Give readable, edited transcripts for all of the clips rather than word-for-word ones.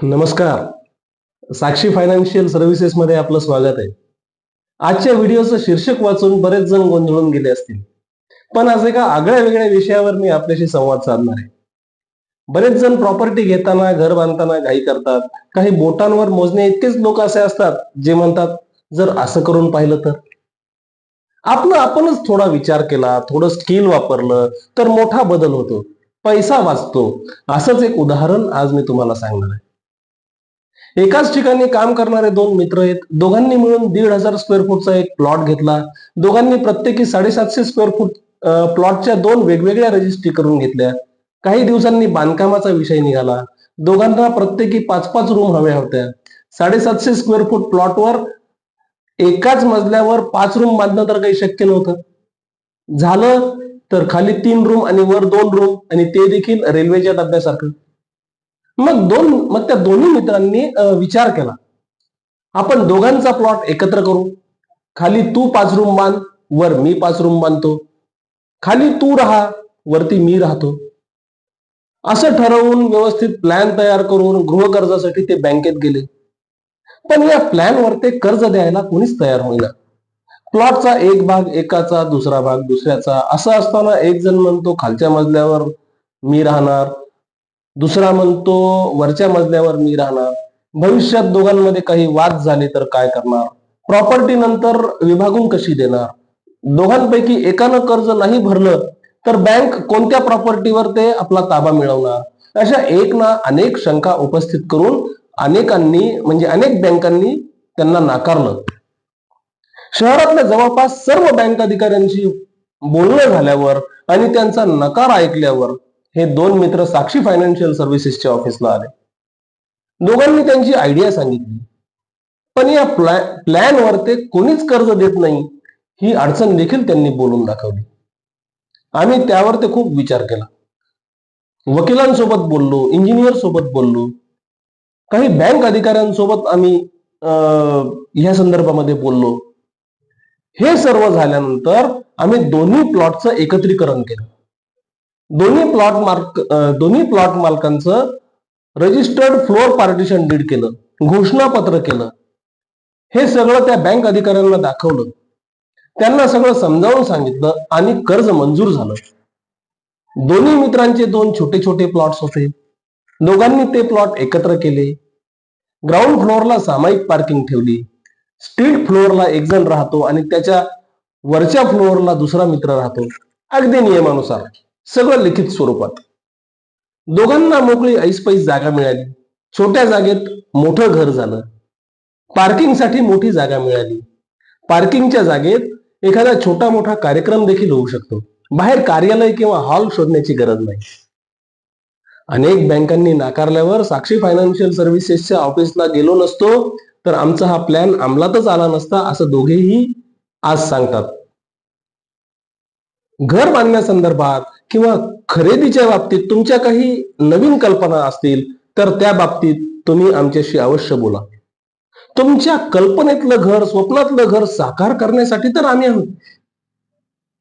नमस्कार. साक्षी financial services मध्ये आपलं स्वागत आहे. आजच्या व्हिडिओचं शीर्षक वाचून बरेच जण गोंधळून गेले असतील, पण आज एका आगळ्या वेगळ्या विषयावर मी आपल्याशी संवाद साधणार आहे. बरेच जण प्रॉपर्टी घेताना, घर बांधताना घाई करतात. काही बोटांवर मोजणे इतकेच लोक असे असतात जे म्हणतात, जर असं करून पाहिलं तर. आपणच थोडा विचार केला, थोडं स्किल वापरलं तर मोठा बदल होतो, पैसा वाचतो. असंच एक उदाहरण आज मी तुम्हाला सांगणार आहे. एकाच ठिकाणी काम करणारे दोन मित्र आहेत. दोघांनी मिळून 1,500 स्क्वेअर फूटचा एक प्लॉट घेतला. दोघांनी प्रत्येकी 750 स्क्वेअर फूट प्लॉटच्या दोन वेगवेगळ्या रजिस्ट्री करून घेतल्या. काही दिवसांनी बांधकामाचा विषय निघाला. दोघांना प्रत्येकी 5-5 रूम हव्या होत्या. 750 स्क्वेअर फूट प्लॉटवर एकाच मजल्यावर 5 रूम बांधणं तर काही शक्य नव्हतं. झालं तर खाली 3 रूम आणि वर 2 रूम, आणि ते देखील रेल्वेच्या डब्यासारखं. मग त्या दोन्ही मित्रांनी विचार केला, आपण दोघांचा प्लॉट एकत्र करू. खाली तू 5 रूम बांध, वर मी 5 रूम बांधतो. खाली तू राहा, वरती मी राहतो. असं ठरवून व्यवस्थित प्लॅन तयार करून गृह कर्जासाठी ते बँकेत गेले. पण या प्लॅनवर ते कर्ज द्यायला कोणीच तयार होईना. प्लॉटचा एक भाग एकाचा, दुसरा भाग दुसऱ्याचा असं असताना एक जण म्हणतो खालच्या मजल्यावर मी राहणार, दुसरा म्हणतो वरच्या मजल्यावर मी राहणार. भविष्यात दोघांमध्ये काही वाद झाले तर काय करणार? प्रॉपर्टी नंतर विभागून कशी देणार? दोघांपैकी एकानं कर्ज नाही भरलं तर बँक कोणत्या प्रॉपर्टीवर ते आपला ताबा मिळवणार? अशा एक ना अनेक शंका उपस्थित करून अनेक बँकांनी त्यांना नाकारलं. शहरातल्या जवळपास सर्व बँक अधिकाऱ्यांशी बोलणं झाल्यावर आणि त्यांचा नकार ऐकल्यावर हे दोन मित्र साक्षी फायनान्शियल सर्व्हिसेसच्या ऑफिसला आले. दोघांनी त्यांची आयडिया सांगितली, पण या प्लॅनवर ते कोणीच कर्ज देत नाही ही अडचण देखील त्यांनी बोलून दाखवली. आम्ही त्यावर ते खूप विचार केला. वकिलांसोबत बोललो, इंजिनियर सोबत बोललो, काही बँक अधिकाऱ्यांसोबत आम्ही ह्या संदर्भामध्ये बोललो. हे सर्व झाल्यानंतर आम्ही दोन्ही प्लॉटचं एकत्रीकरण केलं. दोन्ही प्लॉट मालकांचं रजिस्टर्ड फ्लोअर पार्टिशन डीड केलं, घोषणापत्र केलं. हे सगळं त्या बँक अधिकाऱ्यांना दाखवलं, त्यांना सगळं समजावून सांगितलं आणि कर्ज मंजूर झालं. दोन्ही मित्रांचे 2 छोटे छोटे प्लॉट्स होते. दोघांनी ते प्लॉट एकत्र केले. ग्राउंड फ्लोअरला सामायिक पार्किंग ठेवली. स्ट्रीट फ्लोअरला एक जण राहतो आणि त्याच्या वरच्या फ्लोअरला दुसरा मित्र राहतो. अगदी नियमानुसार, सगळं लिखित स्वरूपात. दोघांना मोकळी ऐसपैस जागा मिळाली. छोट्या जागेत मोठं घर झालं. पार्किंगसाठी मोठी जागा मिळाली. पार्किंगच्या जागेत एखादा छोटा मोठा कार्यक्रम देखील होऊ शकतो. बाहेर कार्यालय किंवा हॉल शोधण्याची गरज नाही. अनेक बँकांनी नाकारल्यावर साक्षी फायनान्शियल सर्व्हिसेसच्या ऑफिसला गेलो नसतो तर आमचा हा प्लॅन अंमलातच आला नसता, असं दोघेही आज सांगतात. घर बांधण्यासंदर्भात किंवा खरेदीच्या बाबतीत तुमच्या काही नवीन कल्पना असतील तर त्या बाबतीत तुम्ही आमच्याशी अवश्य बोला. तुमच्या कल्पनेतलं घर, स्वप्नातलं घर साकार करण्यासाठी तर आम्ही आहोत.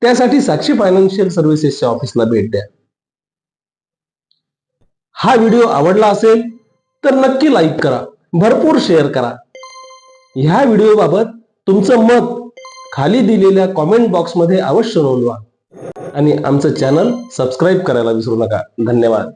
त्यासाठी साक्षी फायनान्शियल सर्व्हिसेसच्या ऑफिसला भेट द्या. हा व्हिडिओ आवडला असेल तर नक्की लाईक करा, भरपूर शेअर करा. ह्या व्हिडिओबाबत तुमचं मत खाली दिलेल्या कॉमेंट बॉक्समध्ये अवश्य नोंदवा आणि आमचं चॅनल सबस्क्राईब करायला विसरू नका. धन्यवाद.